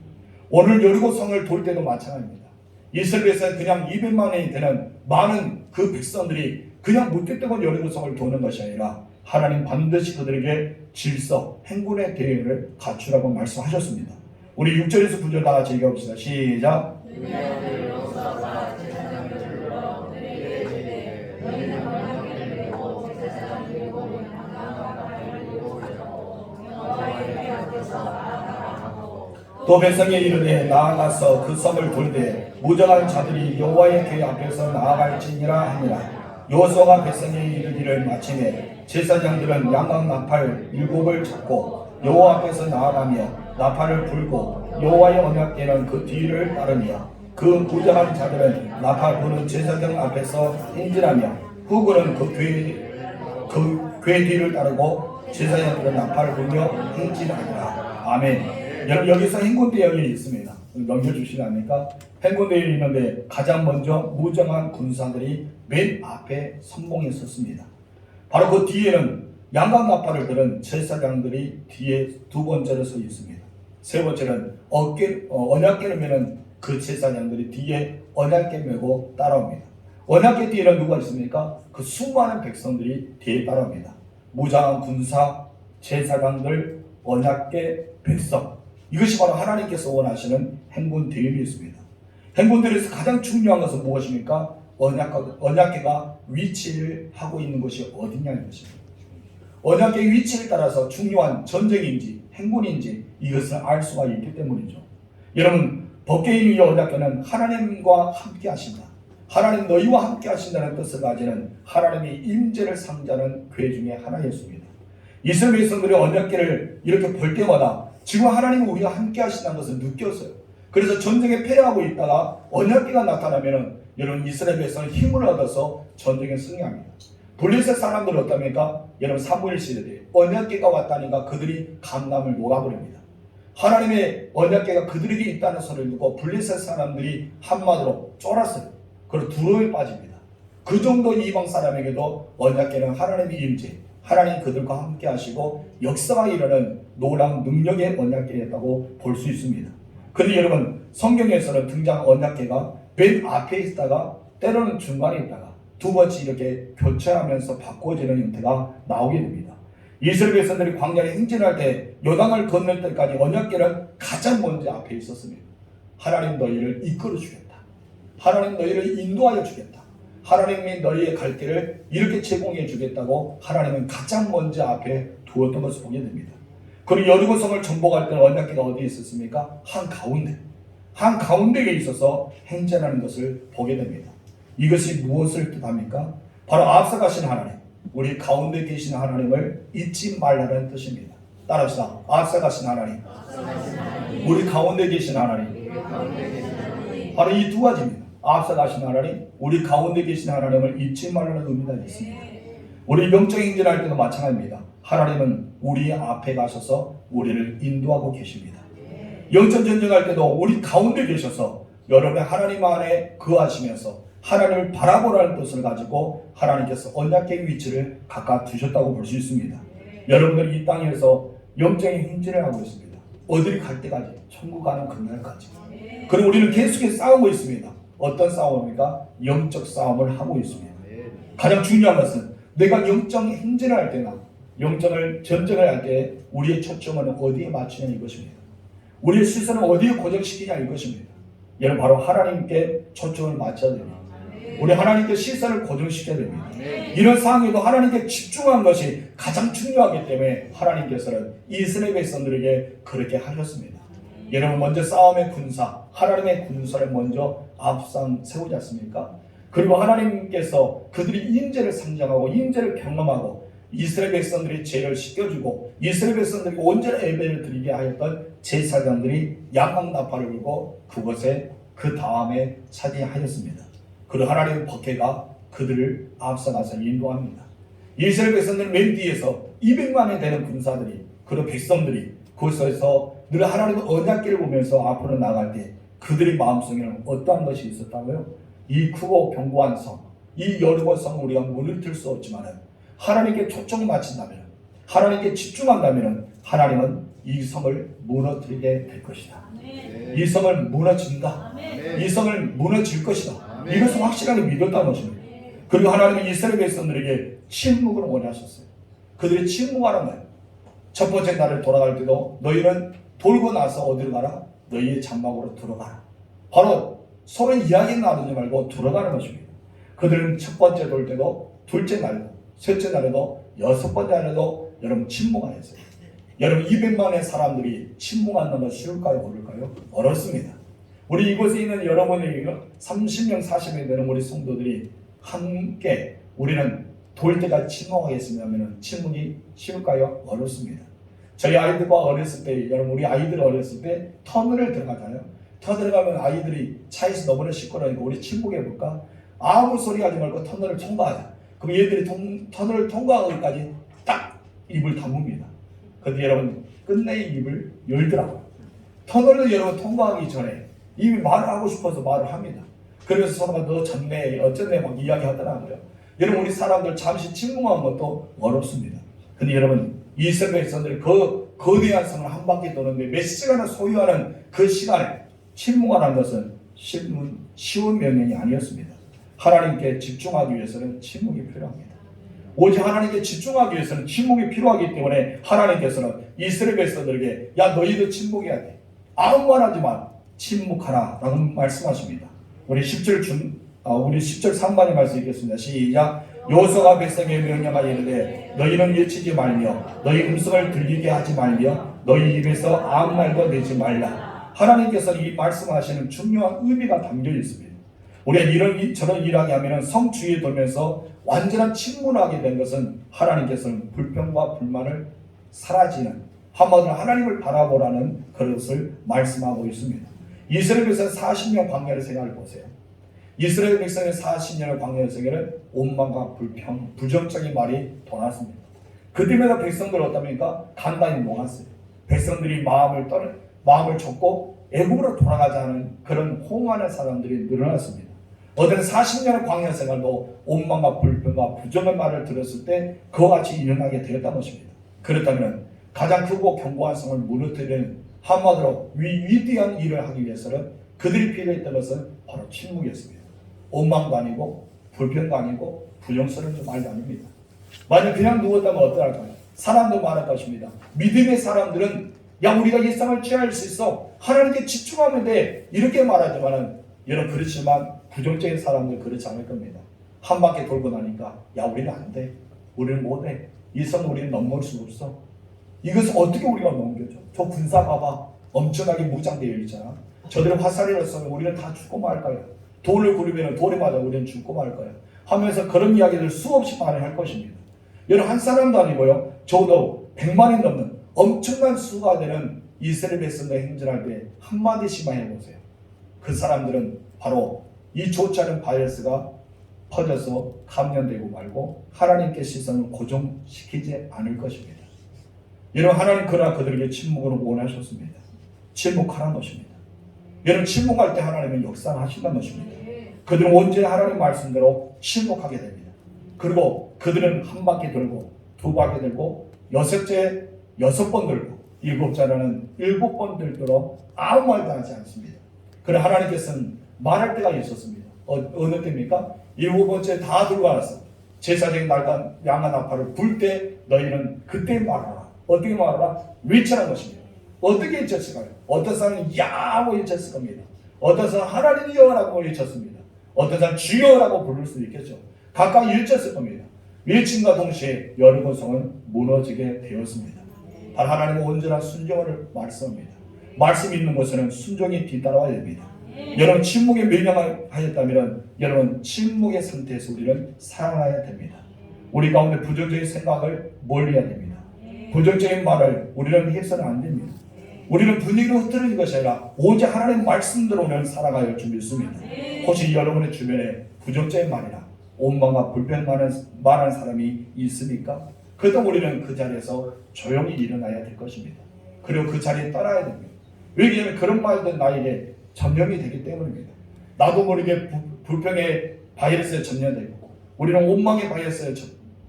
S1: 오늘 여리고성을 돌 때도 마찬가지입니다. 이스라엘에서 그냥 200만이 되는 많은 그 백성들이 그냥 무턱대고 여리고성을 도는 것이 아니라 하나님 반드시 그들에게 질서, 행군의 대열을 갖추라고 말씀하셨습니다. 우리 6절에서 9절 다 같이 읽어봅시다. 시작. 또 백성이 이르되 나아가서 그 성을 돌되 무정한 자들이 여호와의 궤 앞에서 나아갈지니라 하니라. 여호수아가 백성이 이르기를 마치매 제사장들은 양각 나팔 7을 잡고 여호와 앞에서 나아가며 나팔을 불고 여호와의 언약궤는 그 뒤를 따르며 그 무정한 자들은 나팔 부는 제사장 앞에서 행진하며 후군은 그 궤 뒤를 따르고 제사장들은 나팔을 불며 행진하니라. 아멘. 여러분 여기서 행군대열이 있습니다. 넘겨주시랍니까? 행군대열이 있는데 가장 먼저 무정한 군사들이 맨 앞에 선봉에 섰습니다. 바로 그 뒤에는 양각 나팔을 들은 제사장들이 뒤에 두 번째로 서 있습니다. 세 번째는 언약궤를 메는 그 제사장들이 뒤에 언약궤 메고 따라옵니다. 언약궤 뒤에는 누가 있습니까? 그 수많은 백성들이 뒤에 따라옵니다. 무장한 군사, 제사장들, 언약궤, 백성. 이것이 바로 하나님께서 원하시는 행군 대열이 있습니다. 행군 대열에서 가장 중요한 것은 무엇입니까? 언약궤가 위치를 하고 있는 곳이 어디냐는 것입니다. 언약궤 위치에 따라서 중요한 전쟁인지 행군인지 이것을 알 수가 있기 때문이죠. 여러분, 법궤인 이 언약궤는 하나님과 함께 하신다. 하나님 너희와 함께 하신다는 뜻을 가지는 하나님의 임재를 상징하는 궤 중에 하나였습니다. 이스라엘 백성들이 언약궤를 이렇게 볼 때마다 지금 하나님은 우리가 함께 하신다는 것을 느꼈어요. 그래서 전쟁에 패배하고 있다가 언약궤가 나타나면 여러분 이스라엘 백성은 힘을 얻어서 전쟁에 승리합니다. 블레셋 사람들은 어떻습니까? 여러분 사무엘 시대에 언약궤가 왔다니까 그들이 감람을 녹아버립니다. 하나님의 언약궤가 그들에게 있다는 소리를 듣고 블레셋 사람들이 한마디로 쫄았어요. 그리고 두려움에 빠집니다. 그 정도 이방 사람에게도 언약궤는 하나님의 임재, 하나님 그들과 함께 하시고 역사가 이르는 놀라운 능력의 언약궤였다고 볼 수 있습니다. 그런데 여러분 성경에서는 등장 언약궤가 맨 앞에 있다가 때로는 중간에 있다가 두 번째 이렇게 교체하면서 바꿔지는 형태가 나오게 됩니다. 이스라엘 백성들이 광야에 행진할 때 요단을 건널 때까지 언약궤는 가장 먼저 앞에 있었습니다. 하나님 너희를 이끌어 주겠다. 하나님 너희를 인도하여 주겠다. 하나님이 너희의 갈 길을 이렇게 제공해 주겠다고 하나님은 가장 먼저 앞에 두었던 것을 보게 됩니다. 그리고 여리고성을 정복할 때는 언약궤가 어디에 있었습니까? 한가운데에 있어서 행진하는 것을 보게 됩니다. 이것이 무엇을 뜻합니까? 바로 앞서가신 하나님, 우리 가운데 계신 하나님을 잊지 말라는 뜻입니다. 따라합시다. 앞서가신 하나님, 우리 가운데 계신 하나님. 바로 이 두 가지입니다. 앞서가신 하나님, 우리 가운데 계신 하나님을 잊지 말라는 의미가 있습니다. 우리 영적 행진할 때도 마찬가지입니다. 하나님은 우리 앞에 가셔서 우리를 인도하고 계십니다. 영적 전쟁할 때도 우리 가운데 계셔서 여러분의 하나님 안에 거하시면서 하나님을 바라보라는 뜻을 가지고 하나님께서 언약궤의 위치를 각각 두셨다고 볼 수 있습니다. 여러분들 이 땅에서 영적인 행진을 하고 있습니다. 어디를 갈 때까지, 천국 가는 그날까지. 그리고 우리는 계속해서 싸우고 있습니다. 어떤 싸움입니까? 영적 싸움을 하고 있습니다. 가장 중요한 것은 내가 영적 행진을 할 때나 영적을 전쟁을 할 때 우리의 초점은 어디에 맞추냐 이것입니다. 우리의 시선을 어디에 고정시키냐 이것입니다. 여러분 바로 하나님께 초점을 맞춰야 됩니다. 우리 하나님께 시선을 고정시켜야 됩니다. 이런 상황에도 하나님께 집중한 것이 가장 중요하기 때문에 하나님께서는 이스라엘 백성들에게 그렇게 하셨습니다. 여러분 먼저 싸움의 군사, 하나님의 군사를 먼저 앞상 세우지 않습니까? 그리고 하나님께서 그들이 인재를 상정하고 인재를 경험하고 이스라엘 백성들이 죄를 씻겨주고 이스라엘 백성들이 온전한 예배를 드리게 하였던 제사장들이 양광나팔을 불고 그것에 그 다음에 차지하였습니다. 그리고 하나님의 법궤가 그들을 앞서가서 인도합니다. 이스라엘 백성들은 맨 뒤에서 200만이 되는 군사들이 그리고 백성들이 그곳에서 늘 하나님의 언약궤를 보면서 앞으로 나갈 때 그들의 마음속에는 어떠한 것이 있었다고요? 이 크고 견고한 성, 이 여리고 성을 우리가 무너뜨릴 수 없지만 하나님께 초점을 맞춘다면, 하나님께 집중한다면 하나님은 이 성을 무너뜨리게 될 것이다. 이 성을 무너진다. 이 성을 무너질 것이다. 이것을 확실하게 믿었다는 것입니다. 그리고 하나님은 이스라엘 백성들에게 침묵을 원하셨어요. 그들이 침묵하는 거예요. 첫 번째 날을 돌아갈 때도 너희는 돌고 나서 어디로 가라? 너희의 장막으로 들어가라. 바로 서로 이야기 나누지 말고 들어가는 것입니다. 그들은 첫 번째 돌 때도 둘째 날도 셋째 날에도 여섯 번째 날에도 여러분 침묵하였어요. 여러분 200만의 사람들이 침묵하는 건 쉬울까요? 어려울까요? 어렵습니다. 우리 이곳에 있는 여러분이 30명 40명 되는 우리 성도들이 함께 우리는 돌 때까지 침묵하겠습니다면 침묵이 쉬울까요? 어렵습니다. 저희 아이들과 어렸을 때 여러분 우리 아이들 어렸을 때 터널을 들어가잖아요. 터널을 가면 아이들이 차에서 너무나 시끄러우니까 우리 침묵해볼까? 아무 소리 하지 말고 터널을 통과하자. 그럼 얘들이 터널을 통과하기까지 딱 입을 다뭅니다. 그런데 여러분 끝내 입을 열더라고요. 터널을 여러분 통과하기 전에 이미 말을 하고 싶어서 말을 합니다. 그래서 서로가 너 졌네 어쩌네 막 이야기하더라고요. 여러분 우리 사람들 잠시 침묵한 것도 어렵습니다. 근데 여러분 이스라엘 백성들이 그 거대한 성을 한 바퀴 도는데 몇 시간을 소요하는 그 시간에 침묵하는 것은 쉬운 명령이 아니었습니다. 하나님께 집중하기 위해서는 침묵이 필요합니다. 오직 하나님께 집중하기 위해서는 침묵이 필요하기 때문에 하나님께서는 이스라엘 백성들에게 야 너희도 침묵해야 돼. 아무 말 하지 마. 침묵하라 라고 말씀하십니다. 우리 10절 상반의 말씀 읽겠습니다. 시작. 여호수아가 백성에게 명령하여 이르되 너희는 외치지 말며 너희 음성을 들리게 하지 말며 너희 입에서 아무 말도 내지 말라. 하나님께서 이 말씀하시는 중요한 의미가 담겨 있습니다. 우리가 저런 일하게 하면 성주의에 돌면서 완전한 침문하게 된 것은 하나님께서는 불평과 불만을 사라지는, 한마디로 하나님을 바라보라는 그것을 말씀하고 있습니다. 이스라엘 백성 40년 광야의 생활을 보세요. 이스라엘 백성의 40년의 광야의 생활은 원망과 불평, 부정적인 말이 돌았습니다. 그때마다 백성들 어떻습니까? 간단히 녹았어요. 백성들이 마음을 접고 애굽으로 돌아가자는 그런 호응하는 사람들이 늘어났습니다. 어떤 40년의 광야 생활도 원망과 불평과 부정의 말을 들었을 때 그와 같이 일어나게 되었다는 것입니다. 그렇다면 가장 크고 견고한 성을 무너뜨리는, 한마디로 위대한 일을 하기 위해서는 그들이 필요했던 것은 바로 침묵이었습니다. 원망도 아니고 불평도 아니고 부정스러운 말도 아닙니다. 만약 그냥 누웠다면 어떠할까요? 사람도 말할 것입니다. 믿음의 사람들은 야, 우리가 이 삶을 취할 수 있어, 하나님께 집중하면 돼, 이렇게 말하지만은 여러분, 그렇지만 부정적인 사람들 그렇지 않을 겁니다. 한 바퀴 돌고 나니까 야, 우리는 안 돼, 우리는 못해, 이 선 우리는 넘을 수 없어. 이것을 어떻게 우리가 넘겨줘? 저 군사 봐봐, 엄청나게 무장되어 있잖아. 저들은 화살을 쏘면 우리는 다 죽고 말 거야. 돌을 구르면 돌에 맞아 우리는 죽고 말 거야 하면서 그런 이야기를 수없이 많이 할 것입니다. 여러분, 한 사람도 아니고요, 적어도 100만이 넘는 엄청난 수가 되는 이스라엘 백성들 행진할 때 한마디씩만 해보세요. 그 사람들은 바로 이 좋지 않은 바이러스가 퍼져서 감염되고 말고 하나님께 시선을 고정시키지 않을 것입니다. 여러분, 하나님 그러나 그들에게 침묵으로 원하셨습니다. 침묵하라는 것입니다. 여러분, 침묵할 때 하나님은 역사하신다는 것입니다. 그들은 언제나 하나님 말씀대로 침묵하게 됩니다. 그리고 그들은 한 바퀴 돌고 두 바퀴 돌고 여섯 번 돌고 일곱 자라는 7번 들도록 아무 말도 하지 않습니다. 그래 하나님께서는 말할 때가 있었습니다. 어느 때입니까? 7번째 다 들고 와서 제사장이 날간 양한 나팔을 불 때 너희는 그때 말하라. 어떻게 말하라? 외치라는 것입니다. 어떻게 외쳤을까요? 어떤 사람은 야하고 외쳤을 겁니다. 어떤 사람은 하나님이여라고 외쳤습니다. 어떤 사람은 주여라고 부를 수도 있겠죠. 각각 외쳤을 겁니다. 외침과 동시에 여리고 성은 무너지게 되었습니다. 바로 하나님은 언제나 순종을 말씀합니다. 말씀이 있는 곳에는 순종이 뒤따라와야 됩니다. 여러분, 침묵에 명령하였다면 여러분, 침묵의 상태에서 우리는 살아나야 됩니다. 우리 가운데 부정적인 생각을 멀리해야 됩니다. 부정적인 말을 우리는 해서는 안 됩니다. 우리는 분위기로 흐트러진 것이 아니라 오직 하나님의 말씀대로는 살아가야 할 줄 믿습니다. 혹시 여러분의 주변에 부정적인 말이나 원망과 불평 말하는 사람이 있습니까? 그래도 우리는 그 자리에서 조용히 일어나야 될 것입니다. 그리고 그 자리에 떠나야 됩니다. 왜냐하면 그런 말들은 나에게 점령이 되기 때문입니다. 나도 모르게 불평의 바이러스에 점령되고, 우리는 원망의 바이러스에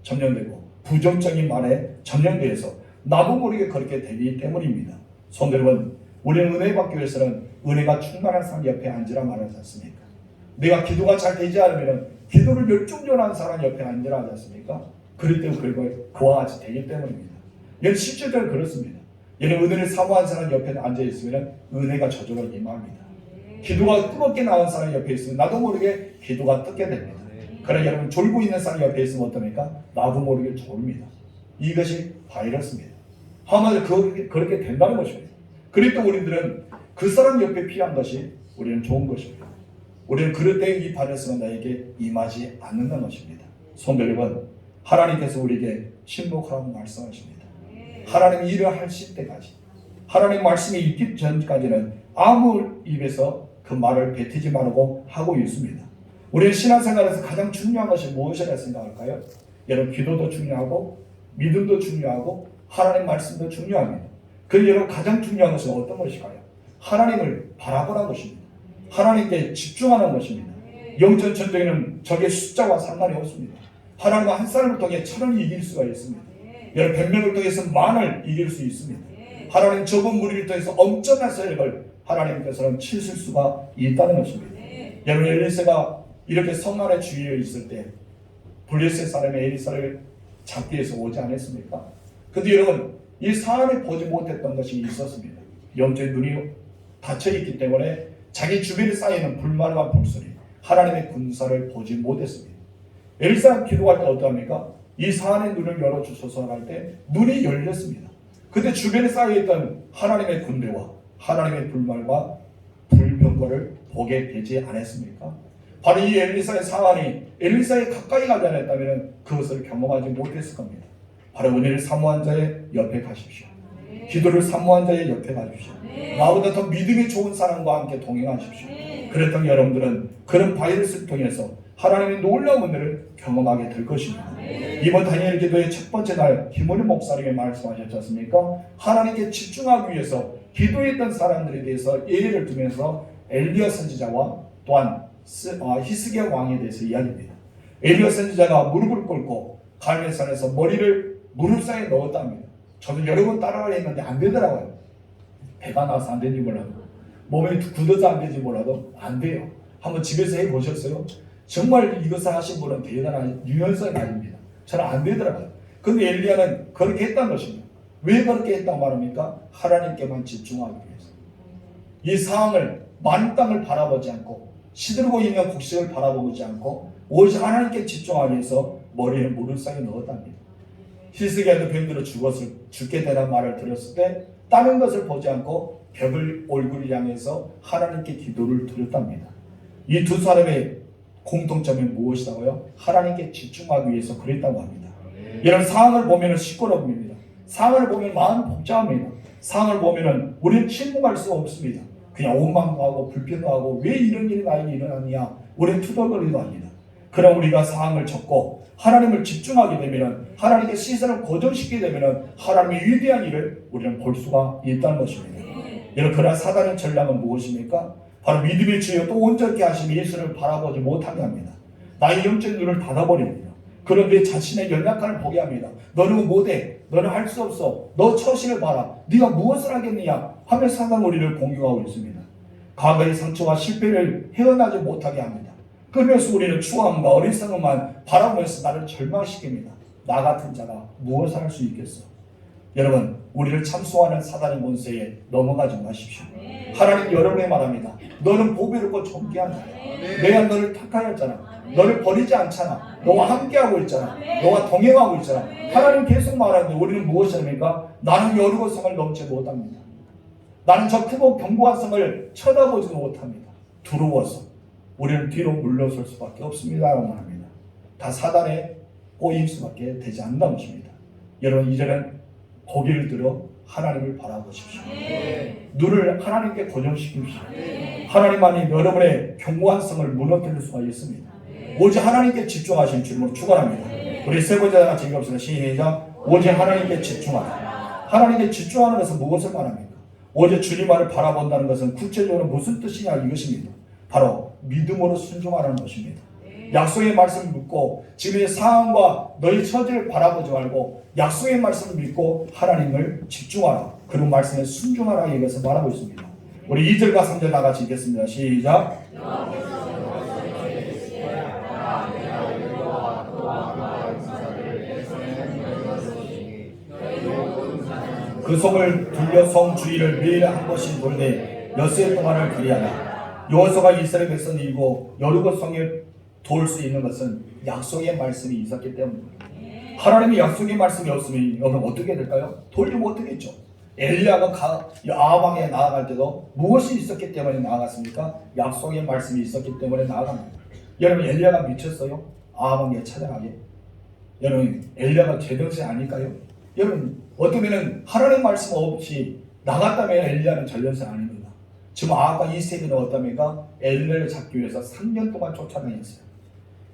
S1: 점령되고, 부정적인 말에 점령되어서 나도 모르게 그렇게 되기 때문입니다. 성도 여러분, 우리는 은혜 받기 위해서는 은혜가 충만한 사람 옆에 앉으라 말하지 않습니까? 내가 기도가 잘 되지 않으면 기도를 열중전하는 사람 옆에 앉으라 하지 않습니까? 그럴 때 그와 같이 되기 때문입니다. 얘는 실제로 그렇습니다. 얘는 은혜를 사모한 사람 옆에 앉아있으면 은혜가 저절로 임합니다. 기도가 뜨겁게 나온 사람 옆에 있으면 나도 모르게 기도가 뜨게 됩니다. 그러나 여러분, 졸고 있는 사람 옆에 있으면 어떡합니까? 나도 모르게 졸립니다. 이것이 바이러스입니다. 한마디로 그렇게 된다는 것입니다. 그러니까 우리들은 그 사람 옆에 필요한 것이 우리는 좋은 것입니다. 우리는 그럴 때 이 바이러스가 나에게 임하지 않는다는 것입니다. 성도 여러분, 하나님께서 우리에게 침묵하라고 말씀하십니다. 하나님이 일을 하실 때까지, 하나님 말씀이 있기 전까지는 아무 입에서 그 말을 뱉지 말고 하고 있습니다. 우리는 신앙생활에서 가장 중요한 것이 무엇이라 생각할까요? 여러분, 기도도 중요하고 믿음도 중요하고 하나님 말씀도 중요합니다. 그런데 여러분, 가장 중요한 것은 어떤 것일까요? 하나님을 바라보라는 것입니다. 하나님께 집중하는 것입니다. 영전 전쟁에는 적의 숫자와 상관이 없습니다. 하나님과 한 사람을 통해 천을 이길 수가 있습니다. 여러분, 100명을 통해서 만을 이길 수 있습니다. 하나님 적은 무리를 통해서 엄청난 세력을 하나님께서는 치실 수가 있다는 것입니다. 여러분, 엘리사가 이렇게 성 안에 주위에 있을 때 블레셋 사람의 엘리사를 잡기 위해서 오지 않았습니까? 근데 여러분, 이 사안을 보지 못했던 것이 있었습니다. 영적인 눈이 닫혀있기 때문에 자기 주변에 쌓이는 불만과 불소리, 하나님의 군사를 보지 못했습니다. 엘리사가 기도할 때 어떠합니까? 이 사안의 눈을 열어주소서 할 때 눈이 열렸습니다. 그때 주변에 쌓여있던 하나님의 군대와 하나님의 불말과 불병거를 보게 되지 않았습니까? 바로 이 엘리사의 상황이 엘리사에 가까이 가지 않았다면 그것을 경험하지 못했을 겁니다. 바로 은혜를 사모한 자의 옆에 가십시오. 기도를 사모한 자의 옆에 가십시오. 나보다 더 믿음이 좋은 사람과 함께 동행하십시오. 그랬던 여러분들은 그런 바이러스를 통해서 하나님의 놀라운 은혜를 경험하게 될 것입니다. 이번 다니엘 기도의 첫 번째 날 김원희 목사님이 말씀하셨지 않습니까? 하나님께 집중하기 위해서 기도했던 사람들에 대해서 예를 들면서 엘리야 선지자와 또한 히스기야 왕에 대해서 이야기합니다. 엘리야 선지자가 무릎을 꿇고 갈멜산에서 머리를 무릎 사이에 넣었답니다. 저도 여러 번 따라가려 했는데 안 되더라고요. 배가 나서 안 되는지 몰라도, 몸이 굳어서 안 되는지 몰라도 안 돼요. 한번 집에서 해보셨어요? 정말 이것을 하신 분은 대단한 유연성이 아닙니다. 저는 안 되더라고요. 그런데 엘리야는 그렇게 했다는 것입니다. 왜 그렇게 했다고 말합니까? 하나님께만 집중하기 위해서. 이 상황을, 많은 땅을 바라보지 않고 시들고 있는 곡식을 바라보지 않고 오직 하나님께 집중하기 위해서 머리에 무릎 사이에 넣었답니다. 히스기야도 병들어 죽게 되는 말을 들었을 때 다른 것을 보지 않고 벽을 얼굴을 향해서 하나님께 기도를 드렸답니다. 이 두 사람의 공통점이 무엇이라고요? 하나님께 집중하기 위해서 그랬다고 합니다. 이런 상황을 보면 시끄러워 보입니다. 상황을 보면 마음이 복잡합니다. 상황을 보면 우리는 침묵할 수가 없습니다. 그냥 원망도 하고 불평도 하고 왜 이런 일이 나에게 일어났냐, 우리는 투덜거리도 합니다. 그럼 우리가 상황을 접고 하나님을 집중하게 되면, 하나님께 시선을 고정시키게 되면 하나님의 위대한 일을 우리는 볼 수가 있다는 것입니다. 여러분, 그러나 사단의 전략은 무엇입니까? 바로 믿음의 주여 또 온전케 하신 예수를 바라보지 못하게 합니다. 나의 영적 눈을 닫아버립니다. 그런데 자신의 연약함을 보게 합니다. 너는 못해, 너는 할 수 없어, 너 처신을 봐라, 네가 무엇을 하겠느냐 하며 사단 우리를 공격하고 있습니다. 과거의 상처와 실패를 헤어나지 못하게 합니다. 그러면서 우리는 추함과 어리석음만 바라보면서 나를 절망시킵니다. 나 같은 자가 무엇을 할 수 있겠어? 여러분, 우리를 참소하는 사단의 권세에 넘어가지 마십시오. 하나님 여러분에 말합니다. 너는 보배롭고 존귀한 자야. 내가 너를 택하였잖아. 너를 버리지 않잖아. 너와 함께하고 있잖아. 너와 동행하고 있잖아. 하나님 계속 말하는데 우리는 무엇이 합니까? 나는 여리고 성을 넘지 못합니다. 나는 저 크고 견고한 성을 쳐다보지 못합니다. 두려워서 우리는 뒤로 물러설 수밖에 없습니다. 라고 말합니다. 다 사단에 꼬일 수밖에 되지 않는다는 것입니다. 여러분, 이제는 고개를 들어 하나님을 바라보십시오. 눈을 하나님께 고정시키십시오. 하나님만이 여러분의 견고한 성을 무너뜨릴 수가 있습니다. 오직 하나님께 집중하신 줄로 축원합니다. 우리 세 번째 하나 즐겁습니다. 시작. 오직 하나님께 집중하라. 하나님께 집중하는 것은 무엇을 말합니까? 오직 주님만을 바라본다는 것은 구체적으로 무슨 뜻이냐, 이것입니다. 바로 믿음으로 순종하라는 것입니다. 약속의 말씀을 믿고 지금의 상황과 너의 처지를 바라보지 말고 약속의 말씀을 믿고 하나님을 집중하라. 그리고 말씀에 순종하라. 이것을 말하고 있습니다. 우리 2절과 3절 다 같이 읽겠습니다. 시작. 그 성을 둘러 성 주위를 매일 한 번씩 돌되 엿새 동안을 그리하라. 여호수아가 이스라엘 백성을 이고 여리고 성에 도울 수 있는 것은 약속의 말씀이 있었기 때문입니다. 하나님의 약속의 말씀이 없으면 여러분 어떻게 될까요? 돌지 못하겠죠. 엘리야가 아합왕에 나아갈 때도 무엇이 있었기 때문에 나아갔습니까? 약속의 말씀이 있었기 때문에 나아갑니다. 여러분, 엘리야가 미쳤어요? 아합왕에 찾아가게? 여러분, 엘리야가 제정신 아닐까요? 여러분, 어쩌면 하나님의 말씀 없이 나갔다면 엘리야는 전령사 아닙니다. 지금 아합과 이세벨은 어떻습니까? 엘리야를 잡기 위해서 3년 동안 쫓아다녔어요.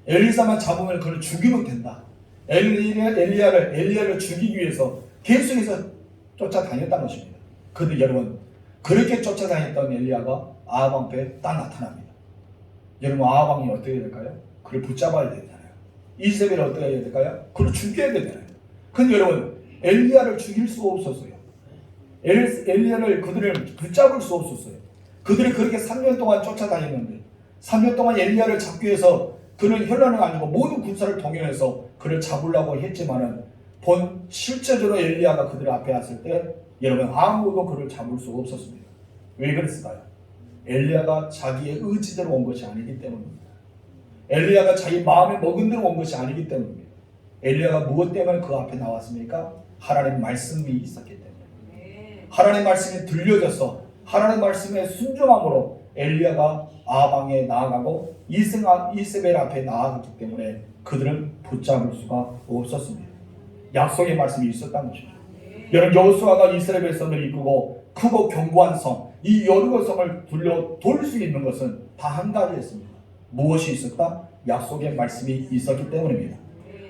S1: 엘리사만 잡으면 그를 죽이면 된다. 엘리야를 죽이기 위해서 계속해서 쫓아다녔다는 것입니다. 그런데 여러분, 그렇게 쫓아다녔던 엘리야가 아합 앞에 딱 나타납니다. 여러분, 아합 왕이 어떻게 될까요? 그를 붙잡아야 되잖아요. 이세벨이 어떻게 해야 될까요? 그를 죽여야 되잖아요. 근데 여러분, 엘리야를 죽일 수가 없었어요. 엘리야를 그들을 붙잡을 수 없었어요. 그들이 그렇게 3년 동안 쫓아다녔는데 3년 동안 엘리야를 잡기 위해서 그는 혈란은 아니고 모든 군사를 동원해서 그를 잡으려고 했지만은 실제적으로 엘리야가 그들 앞에 왔을 때 여러분 아무도 그를 잡을 수가 없었습니다. 왜 그랬을까요? 엘리야가 자기의 의지대로 온 것이 아니기 때문입니다. 엘리야가 자기 마음에 먹은 대로 온 것이 아니기 때문입니다. 엘리야가 무엇 때문에 그 앞에 나왔습니까? 하나님의 말씀이 있었기 때문에. 하나님의 말씀이 들려져서 하나님의 말씀에 순종함으로 엘리야가 아방에 나아가고 이세벨 앞에 나아갔기 때문에 그들은 붙잡을 수가 없었습니다. 약속의 말씀이 있었다는 것이죠. 여러분, 여호수아가 이스라엘 백성들을 이끄고 크고 견고한 성, 이 여리고 성을 돌 수 있는 것은 다 한 가지였습니다. 무엇이 있었다? 약속의 말씀이 있었기 때문입니다.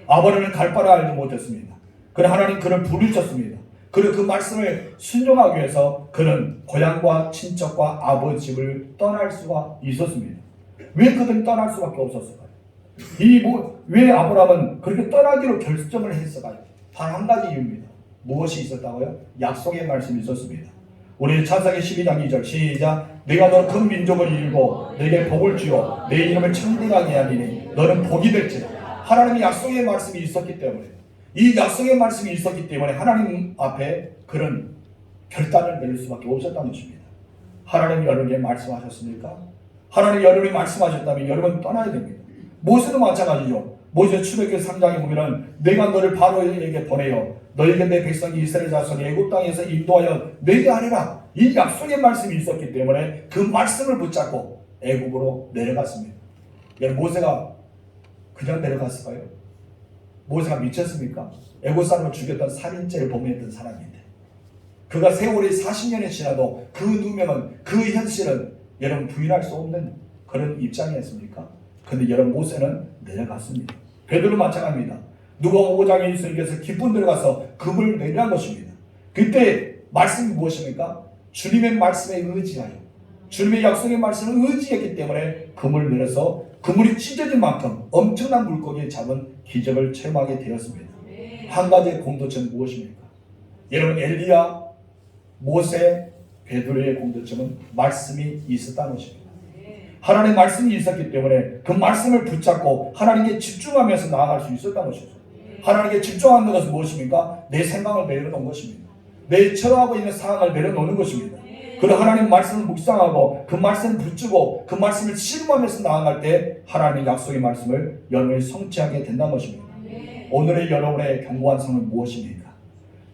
S1: 아브라함은 갈 바를 알지 못했습니다. 그러나 하나님 그를 부르셨습니다. 그리고 그 말씀을 순종하기 위해서 그는 고향과 친척과 아버지 집을 떠날 수가 있었습니다. 왜 그들이 떠날 수밖에 없었을까요? 왜 아브라함은 그렇게 떠나기로 결정을 했을까요? 단 한 가지 이유입니다. 무엇이 있었다고요? 약속의 말씀이 있었습니다. 우리 찬사기 12장 2절 시작. 내가 너 큰 민족을 이루고 내게 복을 주어 내 이름을 창대하게 하리니 너는 복이 될지라. 하나님의 약속의 말씀이 있었기 때문에, 이 약속의 말씀이 있었기 때문에 하나님 앞에 그런 결단을 내릴 수밖에 없었다는 것입니다. 하나님이 여러분에게 말씀하셨습니까? 하나님이 여러분에게 말씀하셨다면 여러분 떠나야 됩니다. 모세도 마찬가지죠. 모세 출애굽기 3장에 보면은 내가 너를 바로에게 보내어 너에게 내 백성 이스라엘 자손이 애굽 땅에서 인도하여 내게 하리라. 이 약속의 말씀이 있었기 때문에 그 말씀을 붙잡고 애굽으로 내려갔습니다. 여러분, 모세가 그냥 내려갔을까요? 모세가 미쳤습니까? 애굽 사람을 죽였던 살인죄를 범했던 사람인데, 그가 세월이 40년이 지나도 그 누명은, 그 현실은 여러분 부인할 수 없는 그런 입장이었습니까? 근데 여러분, 모세는 내려갔습니다. 베드로 마찬가지입니다. 누가복음 5장에 예수님께서 깊은 데로 가서 금을 내리란 것입니다. 그때 말씀이 무엇입니까? 주님의 말씀에 의지하여, 주님의 약속의 말씀을 의지했기 때문에 금을 내려서 그물이 찢어진 만큼 엄청난 물고기를 잡은 기적을 체험하게 되었습니다. 한 가지의 공통점은 무엇입니까? 여러분, 엘리야, 모세, 베드로의 공통점은 말씀이 있었다는 것입니다. 하나님의 말씀이 있었기 때문에 그 말씀을 붙잡고 하나님께 집중하면서 나아갈 수 있었다는 것이죠. 하나님께 집중하는 것은 무엇입니까? 내 생각을 내려놓은 것입니다. 내 처하고 있는 상황을 내려놓는 것입니다. 그리고 하나님 말씀을 묵상하고 그 말씀을 붙잡고 그 말씀을 실험하면서 나아갈 때 하나님의 약속의 말씀을 여러분이 성취하게 된다는 것입니다. 오늘의 여러분의 견고한 성은 무엇입니까?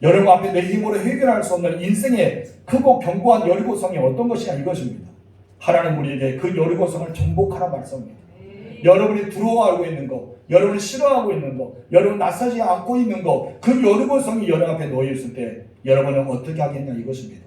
S1: 여러분 앞에 내 힘으로 해결할 수 없는 인생의 크고 견고한 여리고성이 어떤 것이냐, 이것입니다. 하나님 우리에게 그 여리고성을 정복하라 말씀입니다. 여러분이 두려워하고 있는 것, 여러분이 싫어하고 있는 것, 여러분 낯서지 않고 있는 것, 그 여리고성이 여러분 앞에 놓여 있을 때 여러분은 어떻게 하겠냐, 이것입니다.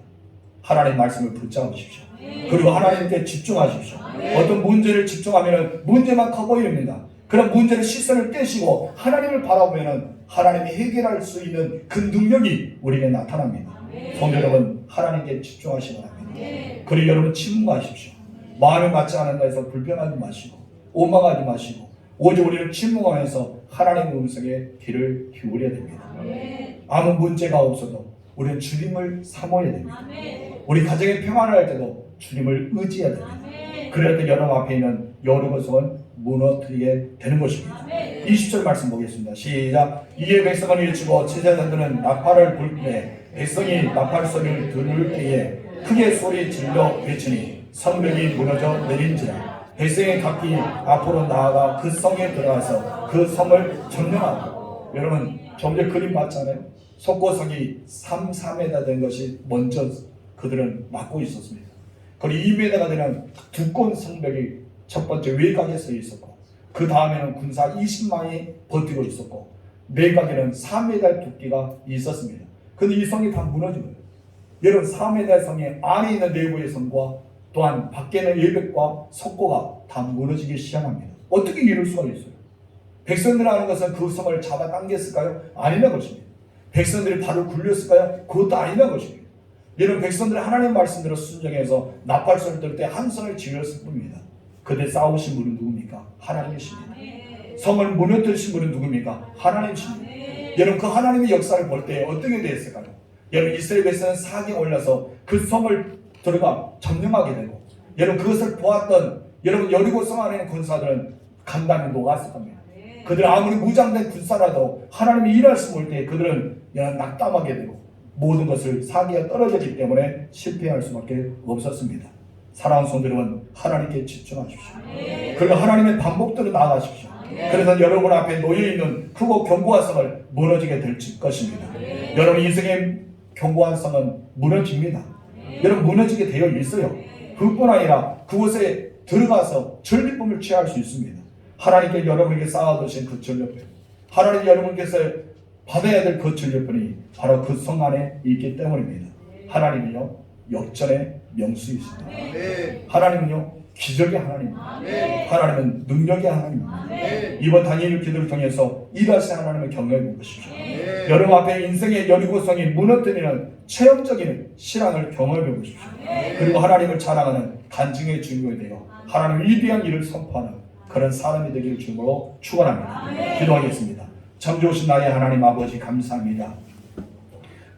S1: 하나님 말씀을 붙잡으십시오. 그리고 하나님께 집중하십시오. 어떤 문제를 집중하면 문제만 커 보입니다. 그런 문제의 시선을 떼시고 하나님을 바라보면 하나님이 해결할 수 있는 그 능력이 우리에게 나타납니다. 성도 여러분, 하나님께 집중하시기 바랍니다. 그리고 여러분 침묵하십시오. 마음에 맞지 않는다 해서 불평하지 마시고 원망하지 마시고 오직 우리는 침묵하면서 하나님의 음성에 귀를 기울여야 됩니다. 아무 문제가 없어도 우리는 주님을 사모해야 됩니다. 우리 가정의 평안을 할 때도 주님을 의지해야 됩니다. 그럴 때 여러분 앞에 있는 여리고성은 무너뜨리게 되는 것입니다. 20절 말씀 보겠습니다. 시작. 이에 백성은 일치고 제사장들은 나팔을 불 때 백성이 나팔 소리를 들을 때에 크게 소리 질러 외치니 성벽이 무너져 내린지라. 백성이 각기 앞으로 나아가 그 성에 들어가서 그 성을 점령하고. 여러분, 좀 전에 그림 봤잖아요. 속고성이 3m 된 것이 먼저 그들은 막고 있었습니다. 그리고 2m가 되는 두꺼운 성벽이 첫 번째 외곽에 서 있었고, 그 다음에는 군사 20만이 버티고 있었고, 내곽에는 4m 두께가 있었습니다. 근데 이 성이 다 무너진 거예요. 여러분, 4m 성의 안에 있는 내부의 성과 또한 밖에 있는 외벽과 석고가 다 무너지기 시작합니다. 어떻게 이럴 수가 있어요? 백성들 하는 것은 그 성을 잡아당겼을까요? 아니란 것입니다. 백성들이 발을 굴렸을까요? 그것도 아니란 것입니다. 여러분, 백성들이 하나님의 말씀대로 순종해서 나팔소리를 들 때 한 성을 지었을 뿐입니다. 그때 싸우신 분은 누굽니까? 하나님이십니다. 성을 무너뜨리신 분은 누굽니까? 하나님이십니다. 여러분, 그 하나님의 역사를 볼 때 어떻게 되었을까요? 여러분, 이스라엘 백성은 사기에 올라서 그 성을 들어가 점령하게 되고, 여러분 그것을 보았던 여러분 여리고성 안에 있는 군사들은 간담이 녹았을 겁니다. 그들 아무리 무장된 군사라도 하나님이 일하시고 올 때 그들은 낙담하게 되고 모든 것을 사기에 떨어졌기 때문에 실패할 수밖에 없었습니다. 사랑하는 성도 여러분, 하나님께 집중하십시오. 그리고 하나님의 반복대로 나아가십시오. 그래서 여러분 앞에 놓여있는 크고 견고한 성을 무너지게 될 것입니다. 여러분 인생의 견고한 성은 무너집니다. 여러분 무너지게 되어 있어요. 그뿐 아니라 그곳에 들어가서 전리품을 취할 수 있습니다. 하나님께 여러분에게 쌓아두신 그 전리품, 하나님 여러분께서 받아야 될 그 전리품이 바로 그 성 안에 있기 때문입니다. 하나님이요 역전의 명수이십니다. 하나님은요 기적의 하나님입니다. 하나님은 능력의 하나님입니다. 이번 다니엘 기도를 통해서 이다시 하나님을 경험해 보십시오. 여러분 앞에 인생의 여리고성이 무너뜨리는 체험적인 신앙을 경험해 보십시오. 그리고 하나님을 자랑하는 간증의 주인공이 되어 하나님의 위대한 일을 선포하는 그런 사람이 되기를 주로 축원합니다. 기도하겠습니다. 참 좋으신 나의 하나님 아버지 감사합니다.